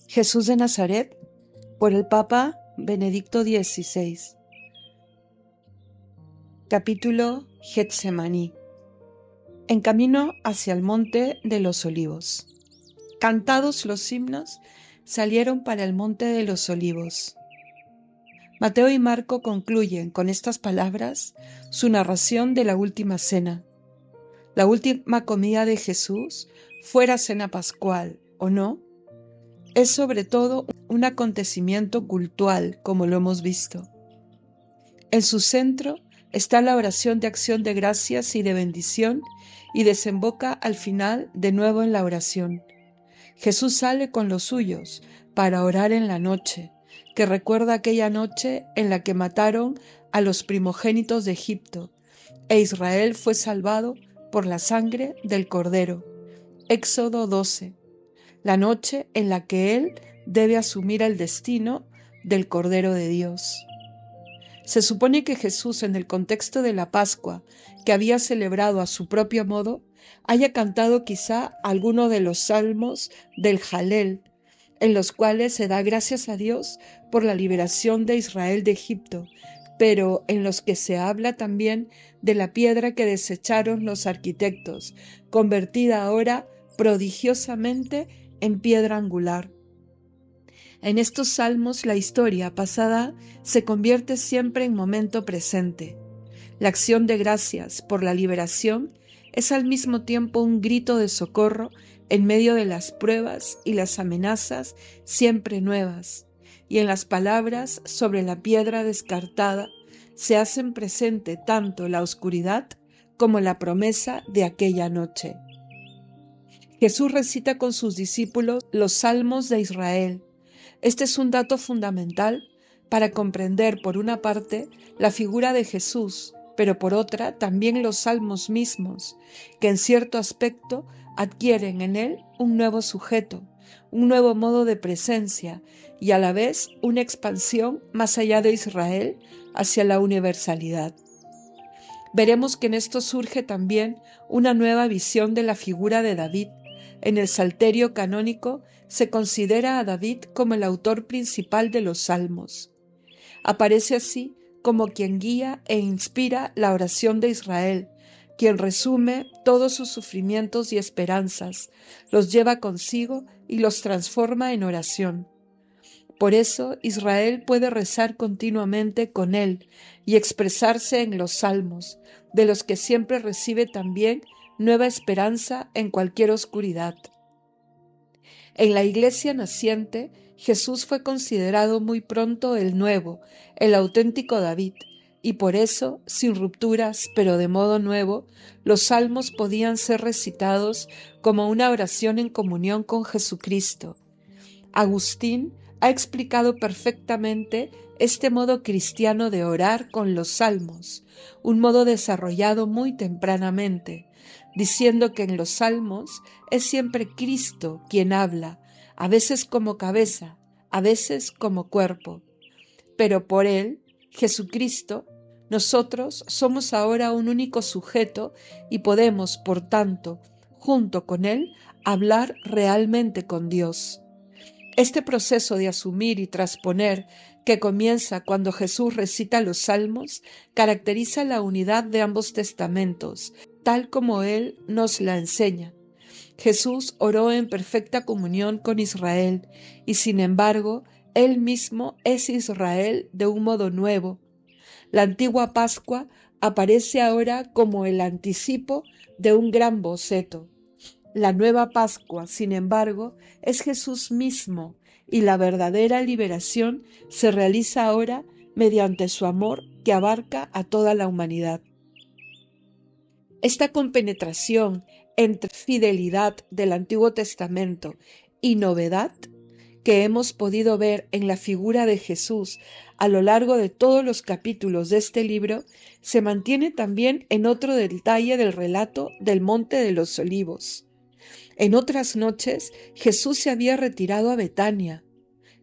Jesús de Nazaret, por el Papa Benedicto XVI. Capítulo Getsemaní. En camino hacia el monte de los Olivos. Cantados los himnos, salieron para el monte de los Olivos. Mateo y Marco concluyen con estas palabras su narración de la última cena. La última comida de Jesús, fuera cena pascual o no, es sobre todo un acontecimiento cultural, como lo hemos visto. En su centro está la oración de acción de gracias y de bendición y desemboca al final de nuevo en la oración. Jesús sale con los suyos para orar en la noche, que recuerda aquella noche en la que mataron a los primogénitos de Egipto, e Israel fue salvado por la sangre del Cordero. Éxodo 12. La noche en la que Él debe asumir el destino del Cordero de Dios. Se supone que Jesús, en el contexto de la Pascua, que había celebrado a su propio modo, haya cantado quizá alguno de los salmos del Jalel, en los cuales se da gracias a Dios por la liberación de Israel de Egipto, pero en los que se habla también de la piedra que desecharon los arquitectos, convertida ahora prodigiosamente en piedra angular. En estos salmos la historia pasada se convierte siempre en momento presente. La acción de gracias por la liberación es al mismo tiempo un grito de socorro en medio de las pruebas y las amenazas siempre nuevas, y en las palabras sobre la piedra descartada se hacen presente tanto la oscuridad como la promesa de aquella noche. Jesús recita con sus discípulos los salmos de Israel. Este es un dato fundamental para comprender, por una parte, la figura de Jesús, pero por otra, también los salmos mismos, que en cierto aspecto adquieren en él un nuevo sujeto, un nuevo modo de presencia y a la vez una expansión más allá de Israel hacia la universalidad. Veremos que en esto surge también una nueva visión de la figura de David. En el Salterio canónico se considera a David como el autor principal de los salmos. Aparece así como quien guía e inspira la oración de Israel, quien resume todos sus sufrimientos y esperanzas, los lleva consigo y los transforma en oración. Por eso Israel puede rezar continuamente con él y expresarse en los salmos, de los que siempre recibe también nueva esperanza en cualquier oscuridad. En la iglesia naciente, Jesús fue considerado muy pronto el nuevo, el auténtico David, y por eso, sin rupturas, pero de modo nuevo, los salmos podían ser recitados como una oración en comunión con Jesucristo. Agustín ha explicado perfectamente este modo cristiano de orar con los salmos, un modo desarrollado muy tempranamente, diciendo que en los salmos es siempre Cristo quien habla, a veces como cabeza, a veces como cuerpo. Pero por él, Jesucristo, nosotros somos ahora un único sujeto y podemos, por tanto, junto con él, hablar realmente con Dios. Este proceso de asumir y transponer, que comienza cuando Jesús recita los salmos, caracteriza la unidad de ambos testamentos, tal como Él nos la enseña. Jesús oró en perfecta comunión con Israel y, sin embargo, Él mismo es Israel de un modo nuevo. La antigua Pascua aparece ahora como el anticipo de un gran boceto. La nueva Pascua, sin embargo, es Jesús mismo y la verdadera liberación se realiza ahora mediante su amor que abarca a toda la humanidad. Esta compenetración entre fidelidad del Antiguo Testamento y novedad que hemos podido ver en la figura de Jesús a lo largo de todos los capítulos de este libro se mantiene también en otro detalle del relato del Monte de los Olivos. En otras noches Jesús se había retirado a Betania.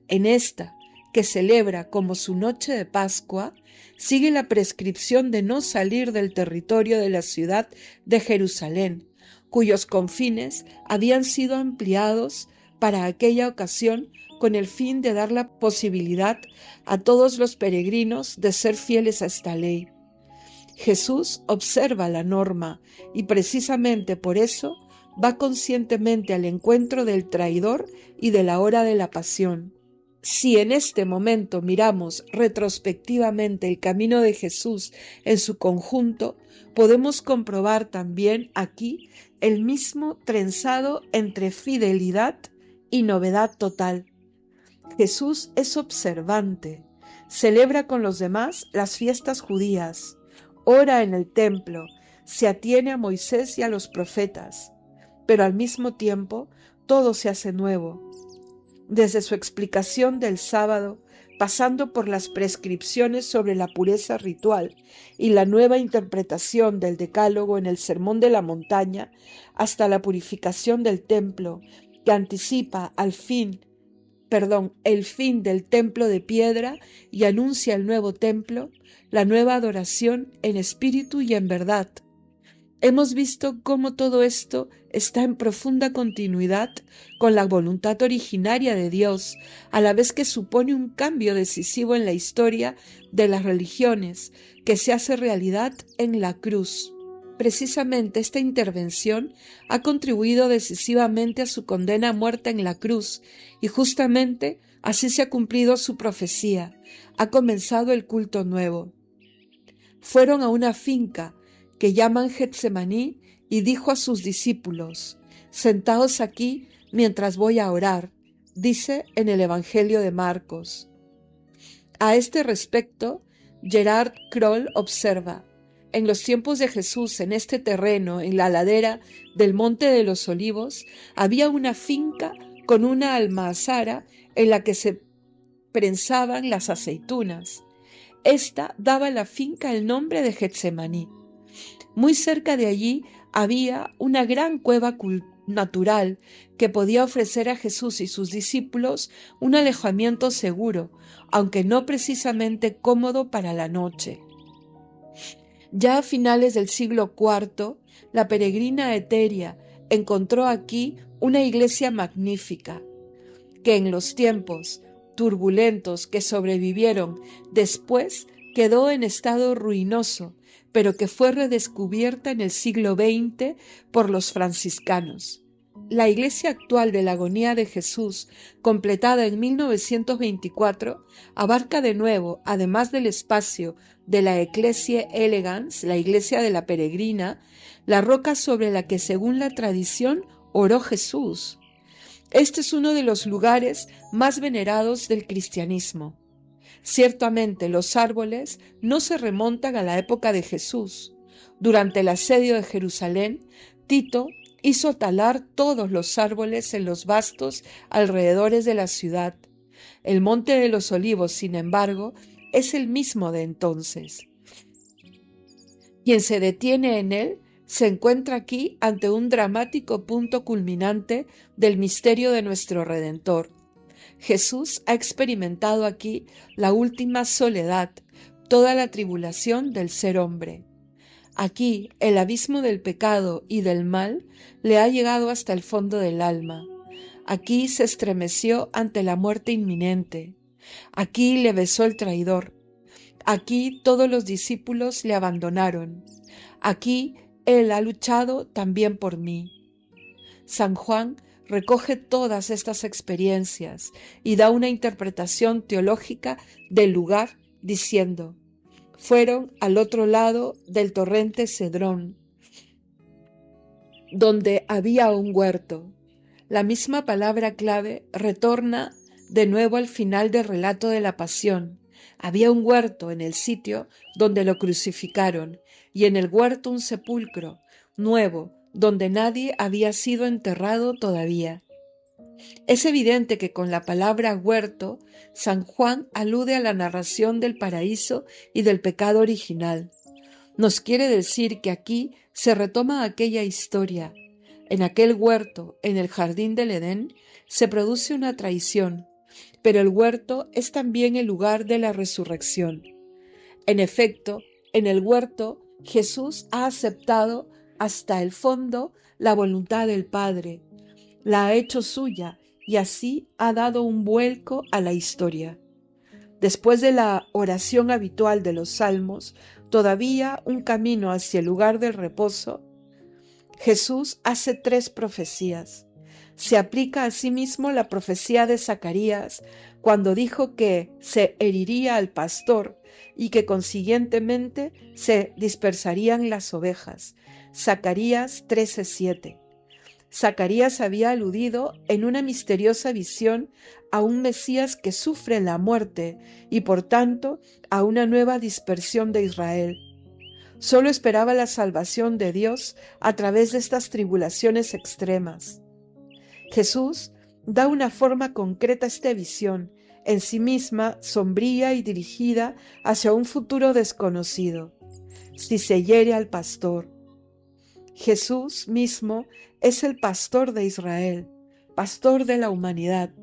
En esta, que celebra como su noche de Pascua, sigue la prescripción de no salir del territorio de la ciudad de Jerusalén, cuyos confines habían sido ampliados para aquella ocasión con el fin de dar la posibilidad a todos los peregrinos de ser fieles a esta ley. Jesús observa la norma y precisamente por eso va conscientemente al encuentro del traidor y de la hora de la pasión. Si en este momento miramos retrospectivamente el camino de Jesús en su conjunto, podemos comprobar también aquí el mismo trenzado entre fidelidad y novedad total. Jesús es observante, celebra con los demás las fiestas judías, ora en el templo, se atiene a Moisés y a los profetas, pero al mismo tiempo todo se hace nuevo. Desde su explicación del sábado, pasando por las prescripciones sobre la pureza ritual y la nueva interpretación del Decálogo en el Sermón de la Montaña, hasta la purificación del templo, que anticipa el fin del templo de piedra y anuncia el nuevo templo, la nueva adoración en espíritu y en verdad. Hemos visto cómo todo esto está en profunda continuidad con la voluntad originaria de Dios, a la vez que supone un cambio decisivo en la historia de las religiones, que se hace realidad en la cruz. Precisamente esta intervención ha contribuido decisivamente a su condena a muerte en la cruz, y justamente así se ha cumplido su profecía, ha comenzado el culto nuevo. Fueron a una finca que llaman Getsemaní y dijo a sus discípulos: «Sentaos aquí mientras voy a orar», dice en el Evangelio de Marcos. A este respecto, Gerard Kroll observa: en los tiempos de Jesús, en este terreno, en la ladera del Monte de los Olivos, había una finca con una almazara en la que se prensaban las aceitunas. Esta daba a la finca el nombre de Getsemaní. Muy cerca de allí había una gran cueva natural que podía ofrecer a Jesús y sus discípulos un alejamiento seguro, aunque no precisamente cómodo para la noche. Ya a finales del siglo IV, la peregrina Eteria encontró aquí una iglesia magnífica, que en los tiempos turbulentos que sobrevivieron después quedó en estado ruinoso, pero que fue redescubierta en el siglo XX por los franciscanos. La iglesia actual de la Agonía de Jesús, completada en 1924, abarca de nuevo, además del espacio de la Ecclesia Elegans, la iglesia de la peregrina, la roca sobre la que, según la tradición, oró Jesús. Este es uno de los lugares más venerados del cristianismo. Ciertamente los árboles no se remontan a la época de Jesús. Durante el asedio de Jerusalén, Tito hizo talar todos los árboles en los vastos alrededores de la ciudad. El Monte de los Olivos, sin embargo, es el mismo de entonces. Quien se detiene en él se encuentra aquí ante un dramático punto culminante del misterio de nuestro Redentor. Jesús ha experimentado aquí la última soledad, toda la tribulación del ser hombre. Aquí el abismo del pecado y del mal le ha llegado hasta el fondo del alma. Aquí se estremeció ante la muerte inminente. Aquí le besó el traidor. Aquí todos los discípulos le abandonaron. Aquí Él ha luchado también por mí. San Juan recoge todas estas experiencias y da una interpretación teológica del lugar diciendo: fueron al otro lado del torrente Cedrón, donde había un huerto. La misma palabra clave retorna de nuevo al final del relato de la pasión. Había un huerto en el sitio donde lo crucificaron, y en el huerto un sepulcro nuevo, donde nadie había sido enterrado todavía. Es evidente que con la palabra huerto, San Juan alude a la narración del paraíso y del pecado original. Nos quiere decir que aquí se retoma aquella historia. En aquel huerto, en el jardín del Edén, se produce una traición, pero el huerto es también el lugar de la resurrección. En efecto, en el huerto, Jesús ha aceptado hasta el fondo la voluntad del Padre, la ha hecho suya y así ha dado un vuelco a la historia. Después de la oración habitual de los salmos, todavía un camino hacia el lugar del reposo, Jesús hace 3 profecías. Se aplica a sí mismo la profecía de Zacarías cuando dijo que se heriría al pastor y que consiguientemente se dispersarían las ovejas. Zacarías 13:7. Zacarías había aludido en una misteriosa visión a un Mesías que sufre la muerte y por tanto a una nueva dispersión de Israel. Solo esperaba la salvación de Dios a través de estas tribulaciones extremas. Jesús da una forma concreta a esta visión, en sí misma sombría y dirigida hacia un futuro desconocido. Si se hiere al pastor. Jesús mismo es el pastor de Israel, pastor de la humanidad,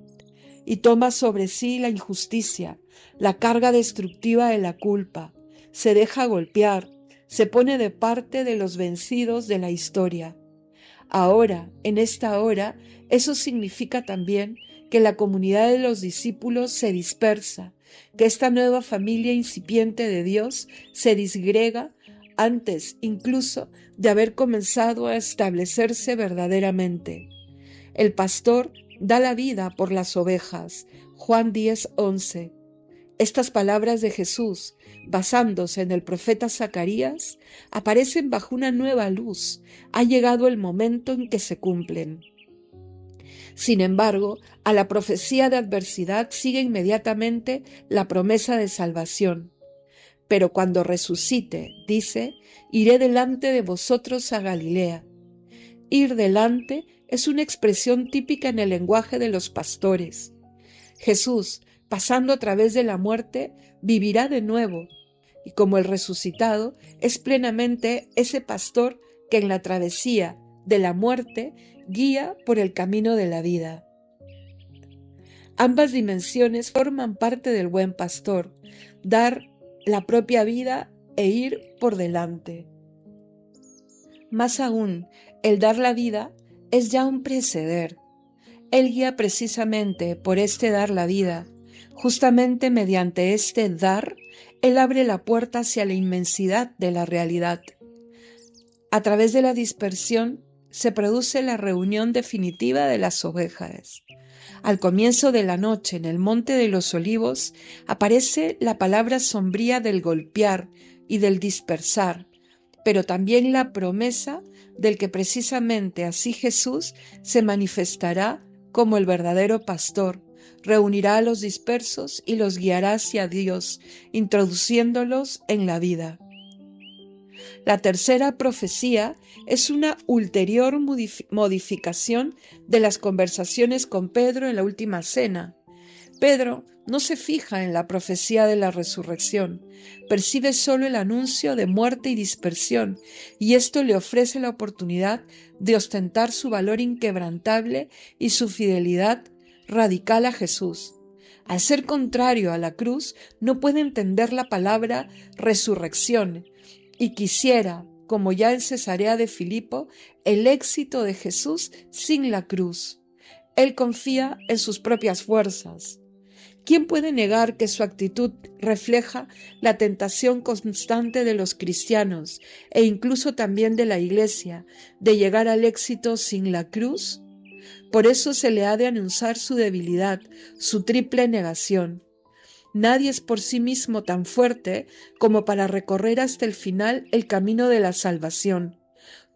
y toma sobre sí la injusticia, la carga destructiva de la culpa, se deja golpear, se pone de parte de los vencidos de la historia. Ahora, en esta hora, eso significa también que la comunidad de los discípulos se dispersa, que esta nueva familia incipiente de Dios se disgrega antes incluso de haber comenzado a establecerse verdaderamente. El pastor da la vida por las ovejas. Juan 10:11. Estas palabras de Jesús, basándose en el profeta Zacarías, aparecen bajo una nueva luz. Ha llegado el momento en que se cumplen. Sin embargo, a la profecía de adversidad sigue inmediatamente la promesa de salvación. Pero cuando resucite, dice, iré delante de vosotros a Galilea. Ir delante es una expresión típica en el lenguaje de los pastores. Jesús, pasando a través de la muerte, vivirá de nuevo, y como el resucitado, es plenamente ese pastor que en la travesía de la muerte guía por el camino de la vida. Ambas dimensiones forman parte del buen pastor, dar la propia vida e ir por delante. Más aún, el dar la vida es ya un preceder. Él guía precisamente por este dar la vida. Justamente mediante este dar, Él abre la puerta hacia la inmensidad de la realidad. A través de la dispersión se produce la reunión definitiva de las ovejas. Al comienzo de la noche, en el Monte de los Olivos, aparece la palabra sombría del golpear y del dispersar, pero también la promesa del que precisamente así Jesús se manifestará como el verdadero pastor, reunirá a los dispersos y los guiará hacia Dios, introduciéndolos en la vida. La tercera profecía es una ulterior modificación de las conversaciones con Pedro en la última cena. Pedro no se fija en la profecía de la resurrección, percibe solo el anuncio de muerte y dispersión, y esto le ofrece la oportunidad de ostentar su valor inquebrantable y su fidelidad radical a Jesús. Al ser contrario a la cruz, no puede entender la palabra resurrección, y quisiera, como ya en Cesarea de Filipo, el éxito de Jesús sin la cruz. Él confía en sus propias fuerzas. ¿Quién puede negar que su actitud refleja la tentación constante de los cristianos e incluso también de la Iglesia de llegar al éxito sin la cruz? Por eso se le ha de anunciar su debilidad, su triple negación. Nadie es por sí mismo tan fuerte como para recorrer hasta el final el camino de la salvación.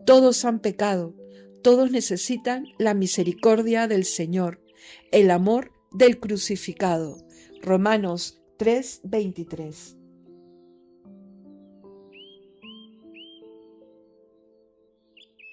Todos han pecado, todos necesitan la misericordia del Señor, el amor del crucificado. Romanos 3:23.